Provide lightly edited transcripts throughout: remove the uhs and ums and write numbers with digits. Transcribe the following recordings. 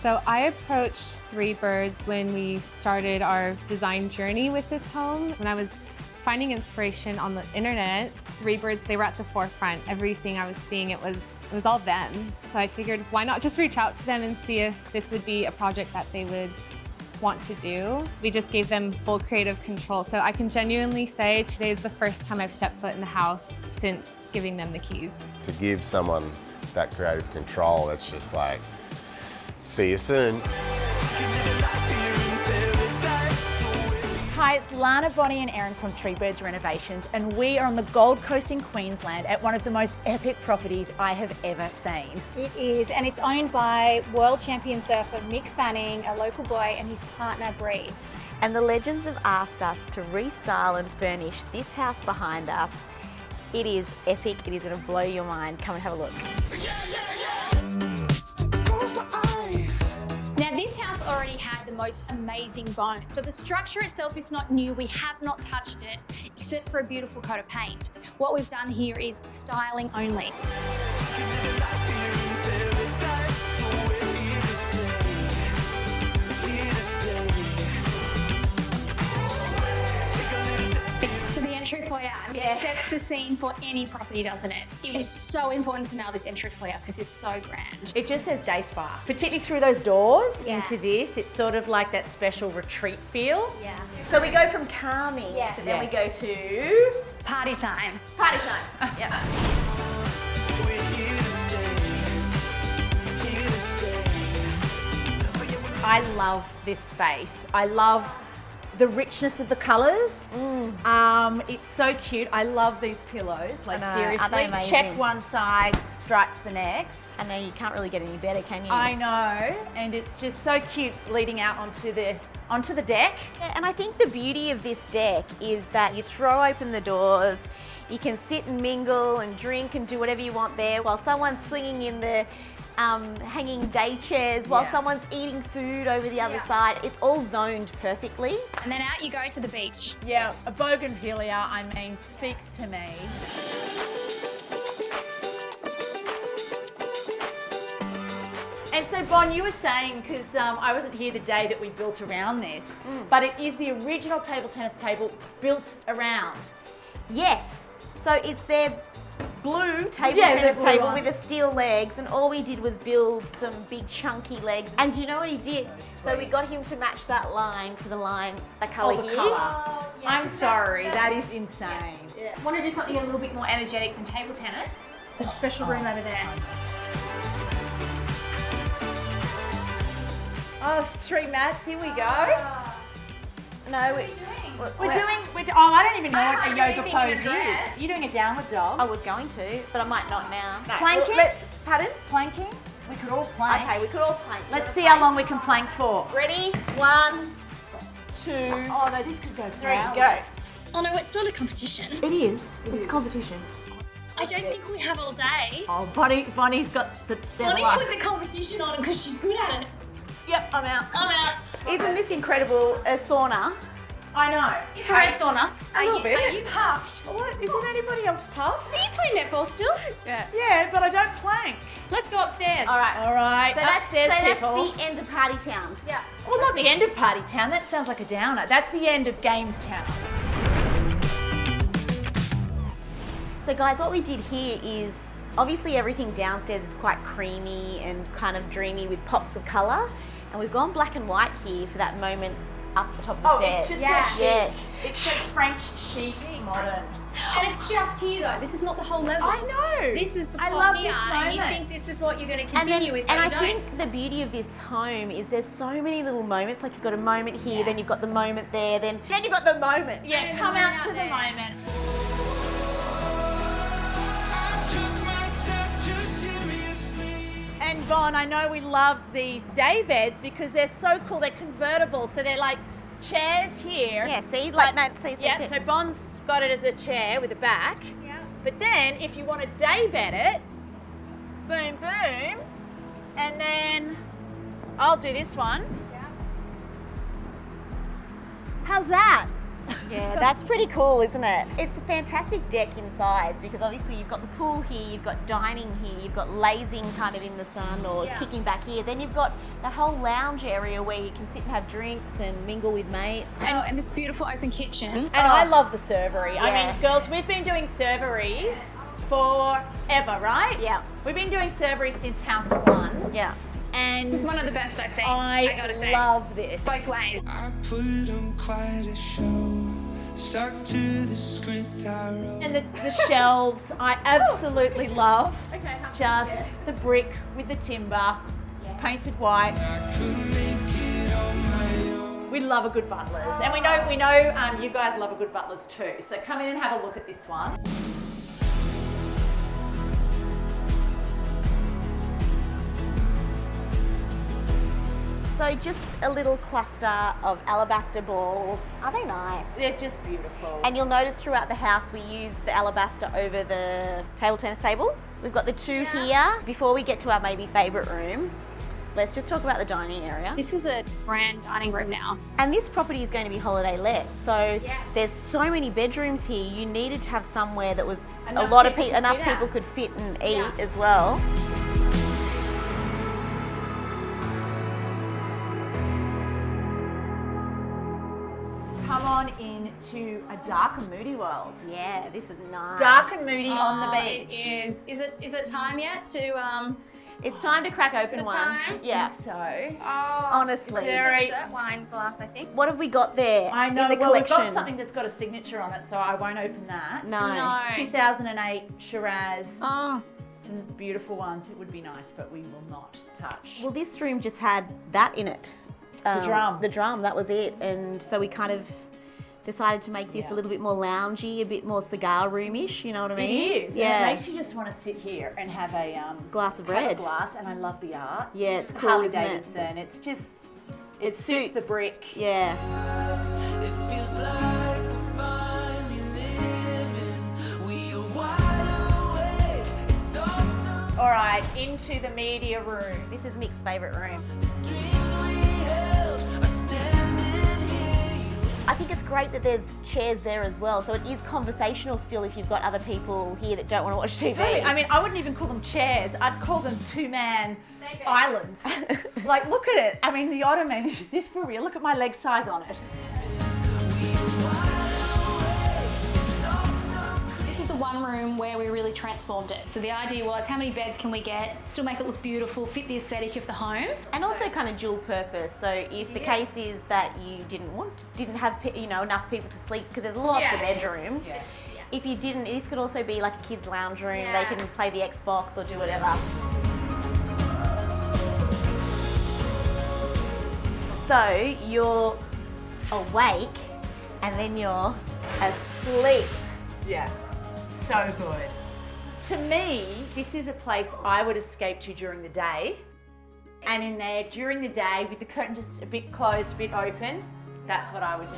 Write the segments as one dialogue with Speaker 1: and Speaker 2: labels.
Speaker 1: So I approached Three Birds when we started our design journey with this home. When I was finding inspiration on the internet, Three Birds, they were at the forefront. Everything I was seeing, it was all them. So I figured, why not just reach out to them and see if this would be a project that they would want to do. We just gave them full creative control. So I can genuinely say today is the first time I've stepped foot in the house since giving them the keys.
Speaker 2: To give someone that creative control, it's just like, see you soon.
Speaker 3: Hi, it's Lana, Bonnie and Erin from Three Birds Renovations, and we are on the Gold Coast in Queensland at one of the most epic properties I have ever seen.
Speaker 4: It is, and it's owned by world champion surfer Mick Fanning, a local boy, and his partner Breeana.
Speaker 5: And the legends have asked us to restyle and furnish this house behind us. It is epic, it is going to blow your mind. Come and have a look.
Speaker 4: Now this house already had the most amazing bone. So the structure itself is not new, we have not touched it, except for a beautiful coat of paint. What we've done here is styling only. So the entry foyer, it sets the scene for any property, doesn't it? It was so important to nail this entry foyer because it's so grand.
Speaker 3: It just says day spa, particularly through those doors
Speaker 4: Yeah.
Speaker 3: into this. It's sort of like that special retreat feel.
Speaker 4: Yeah.
Speaker 5: So we go from calming,
Speaker 4: Yeah.
Speaker 5: to then we go to
Speaker 4: Party time.
Speaker 5: party time. Yeah.
Speaker 3: I love this space. I love the richness of the colours. It's so cute. I love these pillows. Like
Speaker 5: I know, aren't
Speaker 3: seriously,
Speaker 5: they amazing?
Speaker 3: check one side, stripes the next.
Speaker 5: I know you can't really get any better, can you?
Speaker 3: I know, and it's just so cute leading out onto the deck.
Speaker 5: Yeah, and I think the beauty of this deck is that you throw open the doors, you can sit and mingle and drink and do whatever you want there while someone's swinging in the hanging day chairs, while someone's eating food over the other side. It's all zoned perfectly.
Speaker 4: And then out you go to the beach.
Speaker 3: Yeah, a bougainvillea, I mean, speaks to me. And so, Bon, you were saying, because I wasn't here the day that we built around this, but it is the original table tennis table built around.
Speaker 5: Yes, so it's their blue table
Speaker 3: Yeah, the
Speaker 5: tennis
Speaker 3: blue
Speaker 5: table
Speaker 3: one.
Speaker 5: with the steel legs, and all we did was build some big chunky legs. And do you know what he did? So we got him to match that line to the line, the colour
Speaker 3: the
Speaker 5: here.
Speaker 3: colour. I'm sorry, that is insane.
Speaker 4: Want to do something a little bit more energetic than table tennis? A special room over there.
Speaker 3: Oh, it's 3 mats, here we go.
Speaker 5: No,
Speaker 3: We're doing, oh, I don't even know
Speaker 4: I
Speaker 3: what
Speaker 4: can't
Speaker 3: the
Speaker 4: do
Speaker 3: yoga
Speaker 4: anything in a
Speaker 3: pose
Speaker 4: dress.
Speaker 3: is. You're doing a downward dog.
Speaker 5: I was going to, but I might not now. No,
Speaker 3: Planking?
Speaker 5: Pardon?
Speaker 3: Planking? We could all plank.
Speaker 5: Okay, we could all plank.
Speaker 3: Let's see how long we can plank for.
Speaker 5: Ready? 1, 2,
Speaker 3: Oh no, this could go
Speaker 5: 3,
Speaker 3: hours.
Speaker 5: go.
Speaker 4: Oh no, it's not a competition.
Speaker 5: It is. It's competition.
Speaker 4: I don't think we have all day.
Speaker 3: Oh, Bonnie's got the devil
Speaker 4: Bonnie
Speaker 3: up.
Speaker 4: put the competition on because she's good at it.
Speaker 3: Yep, I'm out.
Speaker 4: I'm out.
Speaker 5: Isn't this incredible? A sauna.
Speaker 3: I know.
Speaker 4: It's a red sauna.
Speaker 3: A little bit.
Speaker 4: Are you puffed?
Speaker 3: What? Isn't anybody else puffed?
Speaker 4: Are you playing netball still?
Speaker 3: Yeah, but I don't plank.
Speaker 4: Let's go upstairs.
Speaker 3: All right.
Speaker 5: So that's,
Speaker 3: Upstairs, people.
Speaker 5: that's the end of Party Town.
Speaker 4: Yeah.
Speaker 3: Well, not the end of Party Town. That sounds like a downer. That's the end of Games Town.
Speaker 5: So guys, what we did here is, obviously everything downstairs is quite creamy and kind of dreamy with pops of colour. And we've gone black and white here for that moment up the top of the stairs.
Speaker 3: it's just
Speaker 5: yeah.
Speaker 3: so chic.
Speaker 5: Yeah.
Speaker 3: It's so French chic, modern.
Speaker 4: And it's just here though. This is not the whole level.
Speaker 3: I know.
Speaker 4: This is the
Speaker 3: I
Speaker 4: plot
Speaker 3: love
Speaker 4: here,
Speaker 3: this
Speaker 4: and you
Speaker 3: moment.
Speaker 4: think this is what you're going to
Speaker 5: And,
Speaker 4: continue with,
Speaker 5: and
Speaker 4: but
Speaker 5: I
Speaker 4: you don't.
Speaker 5: think the beauty of this home is there's so many little moments. Like you've got a moment here, then you've got the moment there, then you've got the moment.
Speaker 3: Yeah,
Speaker 4: And
Speaker 3: come
Speaker 4: the
Speaker 3: out
Speaker 4: moment
Speaker 3: to
Speaker 4: out
Speaker 3: the
Speaker 4: there.
Speaker 3: moment. And Bon, I know we loved these day beds because they're so cool. They're convertible, so they're like chairs here.
Speaker 5: Yeah, see, like
Speaker 3: But-
Speaker 5: that. See,
Speaker 3: Yeah, so Bon's got it as a chair with a back.
Speaker 4: Yeah.
Speaker 3: But then if you want to day bed it, boom, boom, and then I'll do this one.
Speaker 4: Yeah.
Speaker 3: How's that?
Speaker 5: Yeah, that's pretty cool, isn't it? It's a fantastic deck in size because obviously you've got the pool here, you've got dining here, you've got lazing kind of in the sun or kicking back here. Then you've got that whole lounge area where you can sit and have drinks and mingle with mates.
Speaker 4: And this beautiful open kitchen.
Speaker 3: And I love the servery. I
Speaker 5: Yeah.
Speaker 3: mean, girls, we've been doing serveries forever, right?
Speaker 5: Yeah.
Speaker 3: We've been doing serveries since house 1.
Speaker 5: Yeah.
Speaker 3: And
Speaker 4: This is one of the best I've seen, I gotta say.
Speaker 3: love this.
Speaker 4: Both ways.
Speaker 6: I put on quite a show, stuck to the script I wrote.
Speaker 3: And the shelves, I absolutely love. Just the brick with the timber, painted white.
Speaker 6: I couldn't make it on my own.
Speaker 3: We love a good butlers, and we know you guys love a good butlers too. So come in and have a look at this one.
Speaker 5: So just a little cluster of alabaster balls. Are they nice?
Speaker 3: They're just beautiful.
Speaker 5: And you'll notice throughout the house we use the alabaster over the table tennis table. We've got the two here. Before we get to our maybe favourite room, let's just talk about the dining area.
Speaker 4: This is a grand dining room now.
Speaker 5: And this property is going to be holiday let, so there's so many bedrooms here. You needed to have somewhere that was
Speaker 3: Enough
Speaker 5: a lot of
Speaker 3: people
Speaker 5: people,
Speaker 3: to
Speaker 5: enough
Speaker 3: fit
Speaker 5: people
Speaker 3: at.
Speaker 5: could fit and eat as well.
Speaker 3: Come on into a dark and moody world.
Speaker 5: Yeah, this is nice.
Speaker 3: Dark and moody on the
Speaker 4: It
Speaker 3: beach.
Speaker 4: is. Is it time yet to
Speaker 5: It's time to crack open
Speaker 4: Is it
Speaker 5: one.
Speaker 4: time?
Speaker 5: Yeah,
Speaker 3: So
Speaker 5: honestly.
Speaker 4: This is
Speaker 3: Very-
Speaker 4: a dessert wine glass, I think.
Speaker 5: What have we got there
Speaker 3: I know.
Speaker 5: in the
Speaker 3: Well, we've
Speaker 5: collection?
Speaker 3: got something that's got a signature on it, so I won't open that.
Speaker 5: No.
Speaker 3: 2008 Shiraz.
Speaker 4: Oh,
Speaker 3: Some beautiful ones. It would be nice, but we will not touch.
Speaker 5: Well, this room just had that in it.
Speaker 3: drum.
Speaker 5: The drum, that was it. And so we kind of decided to make this a little bit more loungy, a bit more cigar roomish, you know what I mean?
Speaker 3: It is.
Speaker 5: Yeah.
Speaker 3: And it makes you just want to sit here and have a
Speaker 5: Glass of
Speaker 3: have a
Speaker 5: red.
Speaker 3: glass, and I love the art.
Speaker 5: Yeah, it's cool,
Speaker 3: Harley
Speaker 5: isn't it?
Speaker 3: Davidson. It's just it
Speaker 5: It
Speaker 3: suits
Speaker 5: suits.
Speaker 3: the brick.
Speaker 5: Yeah.
Speaker 6: It feels like we're finally living. We are wide awake. It's awesome.
Speaker 3: All right, into the media room.
Speaker 5: This is Mick's favourite room.
Speaker 6: Dreams we held are standing here.
Speaker 5: I think it's great that there's chairs there as well, so it is conversational still if you've got other people here that don't want to watch TV.
Speaker 3: Totally. I mean, I wouldn't even call them chairs. I'd call them two-man islands. Like, look at it. I mean, the ottoman, is this for real? Look at my leg size on it.
Speaker 4: this is the one room where we really transformed it. So the idea was, how many beds can we get, still make it look beautiful, fit the aesthetic of the home?
Speaker 5: And also kind of dual purpose. So if the case is that you didn't have enough people to sleep because there's lots of bedrooms.
Speaker 3: Yeah.
Speaker 5: If you didn't, this could also be like a kids' lounge room. They can play the Xbox or do whatever. So you're awake and then you're asleep.
Speaker 3: Yeah, so good. To me, this is a place I would escape to during the day. And in there, during the day, with the curtain just a bit closed, a bit open, that's what I would do.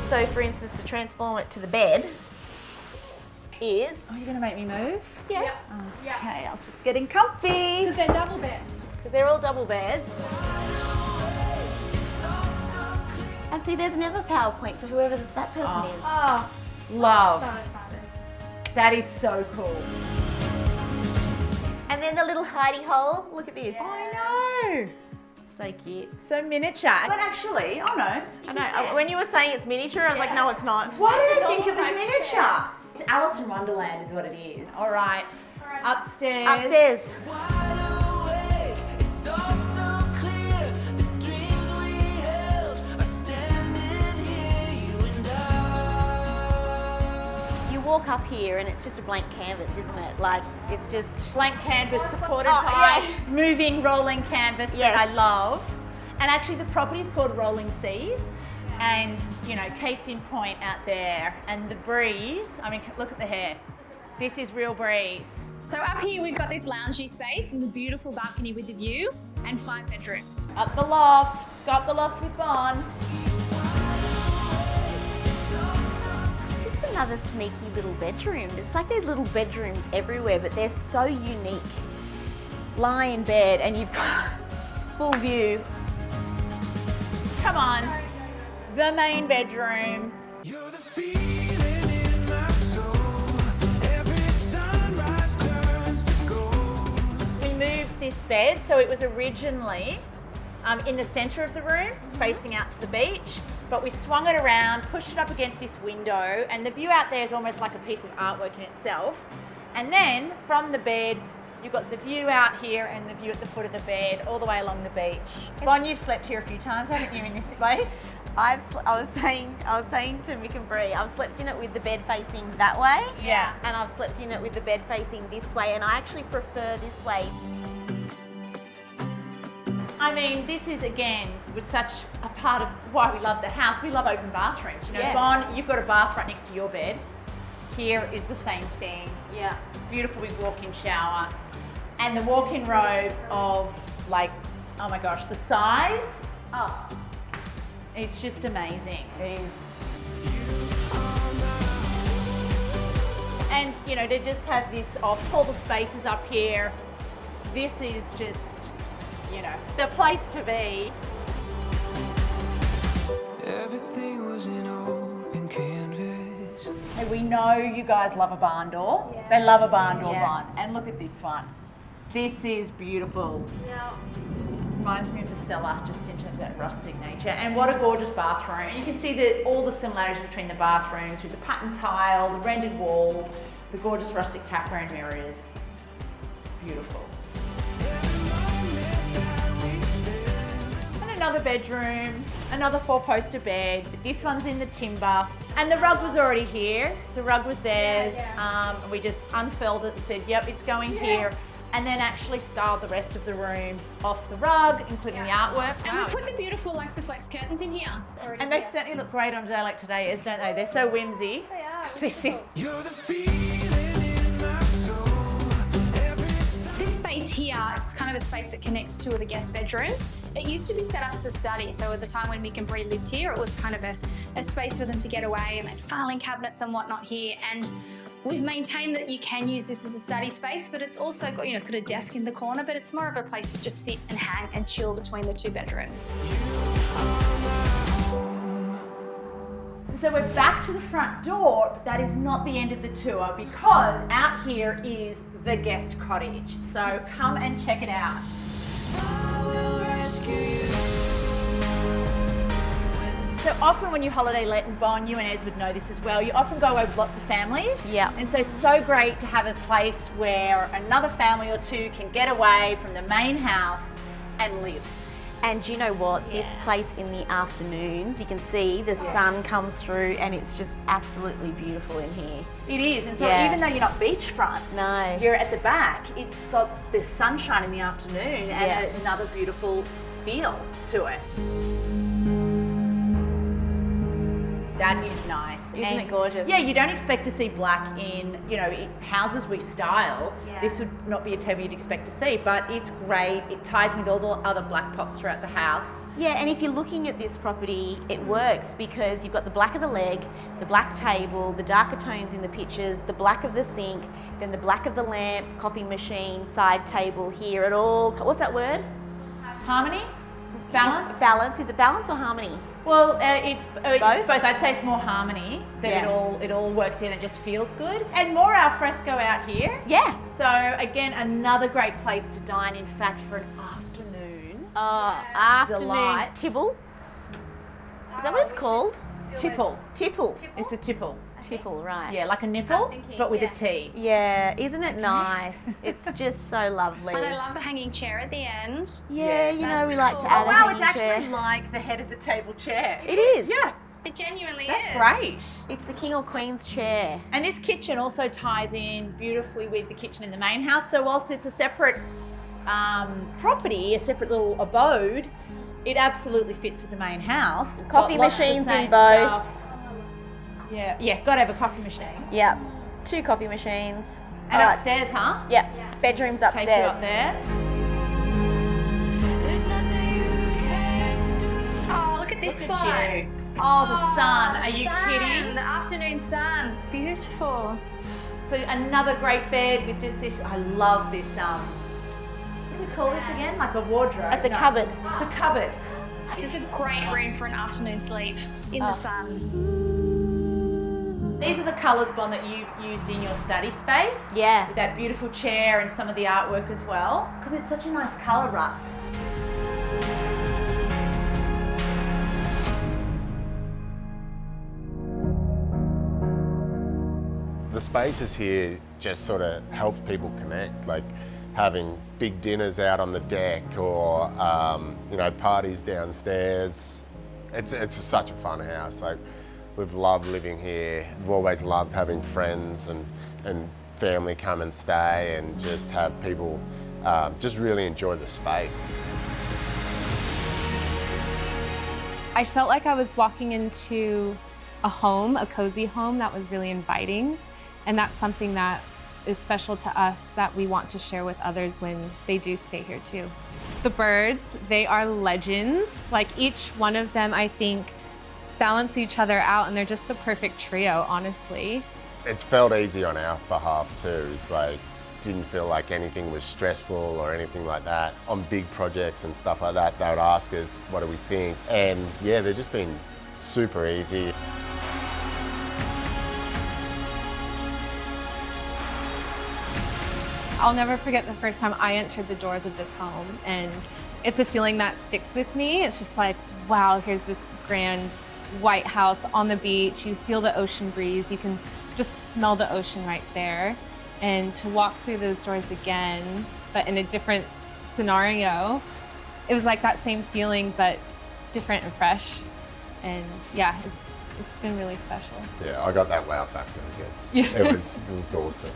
Speaker 5: So for instance, to transform it to the bed is,
Speaker 3: Are you gonna make me move?
Speaker 5: yes,
Speaker 3: Okay, I was just getting comfy.
Speaker 1: Because they're double beds.
Speaker 5: because they're all double beds. And see, there's another PowerPoint for whoever that person is.
Speaker 3: Oh, love.
Speaker 1: So excited.
Speaker 3: That is so cool.
Speaker 5: And then the little hidey hole, look at this.
Speaker 3: I know.
Speaker 5: So cute.
Speaker 3: So miniature. But actually, oh no.
Speaker 5: I know, when you were saying it's miniature, I was like, no, it's not.
Speaker 3: Why did I think it was miniature? It's Alice in Wonderland is what it is. All right. Upstairs.
Speaker 5: Upstairs.
Speaker 6: Wide awake. It's all so clear. The dreams we held are standing here. You and I.
Speaker 5: You walk up here and it's just a blank canvas, isn't it? Like, it's just,
Speaker 3: Blank canvas supported
Speaker 5: Oh,
Speaker 3: by
Speaker 5: yeah.
Speaker 3: moving rolling canvas
Speaker 5: Yes.
Speaker 3: that I love. And actually the property is called Rolling Seas. And, you know, case in point out there. And the breeze, I mean, look at the hair. This is real breeze.
Speaker 4: So up here we've got this loungy space and the beautiful balcony with the view and 5 bedrooms.
Speaker 3: Up the loft, go up the loft with Bon.
Speaker 5: just another sneaky little bedroom. It's like there's little bedrooms everywhere, but they're so unique. Lie in bed and you've got full view.
Speaker 3: come on. The main bedroom.
Speaker 6: You're the feeling in my soul. Every sunrise turns to gold.
Speaker 3: We moved this bed, so it was originally in the centre of the room, facing out to the beach, but we swung it around, pushed it up against this window, and the view out there is almost like a piece of artwork in itself. And then from the bed, you've got the view out here and the view at the foot of the bed, all the way along the beach. Bon, you've slept here a few times, haven't you, in this place?
Speaker 5: I was saying to Mick and Bree, I've slept in it with the bed facing that way.
Speaker 3: Yeah.
Speaker 5: And I've slept in it with the bed facing this way, and I actually prefer this way.
Speaker 3: I mean, this is, again, was such a part of why we love the house. We love open bathrooms. You know,
Speaker 5: Yeah.
Speaker 3: Bon, you've got a bath right next to your bed. Here is the same thing.
Speaker 5: Yeah.
Speaker 3: Beautiful big walk-in shower. And the walk-in robe of, like, oh my gosh, the size. Oh, it's just amazing. It is. And, you know, to just have this all the spaces up here, this is just, you know, the place to be.
Speaker 6: Everything was an open canvas.
Speaker 3: Hey, we know you guys love a barn door. They love a barn door,
Speaker 5: Yeah.
Speaker 3: Bon. And look at this one. This is beautiful.
Speaker 5: Yeah.
Speaker 3: Reminds me of the cellar, just in terms of that rustic nature. And what a gorgeous bathroom. You can see all the similarities between the bathrooms with the pattern tile, the rendered walls, the gorgeous rustic tapware and mirrors. Beautiful. And another bedroom, another 4-poster bed, but this one's in the timber. And the rug was already here. The rug was theirs. We just unfurled it and said, yep, it's going here. And then actually styled the rest of the room off the rug, including the artwork.
Speaker 4: And we put the beautiful Luxaflex curtains in here.
Speaker 3: And they certainly look great on a day like today, don't they? They're so whimsy. They are. This is.
Speaker 6: You're the feeling in my soul.
Speaker 4: This space here, it's kind of a space that connects two of the guest bedrooms. It used to be set up as a study, so at the time when Mick and Bree lived here, it was kind of a space for them to get away, and they had filing cabinets and whatnot here. And we've maintained that you can use this as a study space, but it's also got, you know, it's got a desk in the corner, but it's more of a place to just sit and hang and chill between the two bedrooms.
Speaker 3: And so we're back to the front door, but that is not the end of the tour because out here is the guest cottage. So come and check it out.
Speaker 6: I will rescue you.
Speaker 3: So often when you holiday let, and Bon, you and Ez would know this as well, you often go away with lots of families.
Speaker 5: Yeah.
Speaker 3: And so great to have a place where another family or two can get away from the main house and live.
Speaker 5: And you know what? This place in the afternoons, you can see the sun comes through, and it's just absolutely beautiful in here.
Speaker 3: It is, and so
Speaker 5: Yeah.
Speaker 3: even though you're not beachfront,
Speaker 5: No.
Speaker 3: you're at the back, it's got the sunshine in the afternoon and another beautiful feel to it. That is nice.
Speaker 5: Isn't it gorgeous?
Speaker 3: Yeah, you don't expect to see black in, you know, houses we style.
Speaker 5: Yeah.
Speaker 3: This would not be a table you'd expect to see, but it's great. It ties in with all the other black pops throughout the house.
Speaker 5: Yeah, and if you're looking at this property, it works because you've got the black of the leg, the black table, the darker tones in the pictures, the black of the sink, then the black of the lamp, coffee machine, side table here. It all, what's that word?
Speaker 3: Harmony? Balance?
Speaker 5: Balance. Is it balance or harmony?
Speaker 3: Well, it's both. I'd say it's more harmony, that
Speaker 5: Yeah.
Speaker 3: it all works in and just feels good. And more al fresco out here.
Speaker 5: Yeah.
Speaker 3: So again, another great place to dine, in fact, for an afternoon.
Speaker 5: Afternoon
Speaker 3: Delight.
Speaker 5: tibble. Is that what it's called?
Speaker 3: Tipple.
Speaker 5: Tipple.
Speaker 3: It's a tipple.
Speaker 5: Tipple, right.
Speaker 3: Yeah, like a nipple, but with a T.
Speaker 5: Yeah, isn't it nice? It's just so lovely.
Speaker 4: And I love the hanging chair at the end.
Speaker 5: Yeah, you know,
Speaker 4: that's
Speaker 5: we like
Speaker 4: cool.
Speaker 5: to add
Speaker 3: Oh
Speaker 5: a
Speaker 3: wow,
Speaker 5: hanging
Speaker 3: it's
Speaker 5: chair.
Speaker 3: actually like the head of the table chair.
Speaker 5: It is.
Speaker 3: Yeah,
Speaker 4: It genuinely
Speaker 3: that's
Speaker 4: is.
Speaker 3: great.
Speaker 5: It's the king or queen's chair.
Speaker 3: And this kitchen also ties in beautifully with the kitchen in the main house. So whilst it's a separate property, a separate little abode, it absolutely fits with the main house. It's
Speaker 5: Coffee
Speaker 3: got lots of the
Speaker 5: machines in
Speaker 3: same
Speaker 5: both.
Speaker 3: stuff. Yeah, gotta have a coffee machine.
Speaker 5: Yep. 2 coffee machines.
Speaker 3: And
Speaker 5: All right.
Speaker 3: upstairs, huh?
Speaker 5: Yep. Bedrooms upstairs.
Speaker 3: Take you up there.
Speaker 6: There's nothing you can do.
Speaker 4: Oh, look at this
Speaker 3: Look
Speaker 4: spot.
Speaker 3: at you. Oh, the sun. Are you kidding?
Speaker 4: The afternoon sun. It's beautiful.
Speaker 3: So another great bed with just this. I love this. What do we call this again? Like a wardrobe?
Speaker 5: It's a
Speaker 3: No,
Speaker 5: cupboard.
Speaker 3: It's a cupboard.
Speaker 4: This is a great room for an afternoon sleep in the sun.
Speaker 3: These are the colours, Bon, that you used in your study space.
Speaker 5: Yeah.
Speaker 3: With that beautiful chair and some of the artwork as well, because it's such a nice colour rust.
Speaker 2: The spaces here just sort of help people connect, like having big dinners out on the deck or you know, parties downstairs. It's such a fun house. Like, we've loved living here. We've always loved having friends and family come and stay and just have people just really enjoy the space.
Speaker 1: I felt like I was walking into a home, a cozy home that was really inviting. And that's something that is special to us that we want to share with others when they do stay here too. The birds, they are legends. Like, each one of them, I think, balance each other out, and they're just the perfect trio, honestly.
Speaker 2: It's felt easy on our behalf too. It's like, didn't feel like anything was stressful or anything like that. On big projects and stuff like that, they would ask us, what do we think? And yeah, they've just been super easy.
Speaker 1: I'll never forget the first time I entered the doors of this home, and it's a feeling that sticks with me. It's just like, wow, here's this grand white house on the beach. You feel the ocean breeze. You can just smell the ocean right there. And to walk through those doors again, but in a different scenario, it was like that same feeling, but different and fresh. And yeah, it's been really special.
Speaker 2: Yeah, I got that wow factor again.
Speaker 1: Yeah.
Speaker 2: It was awesome.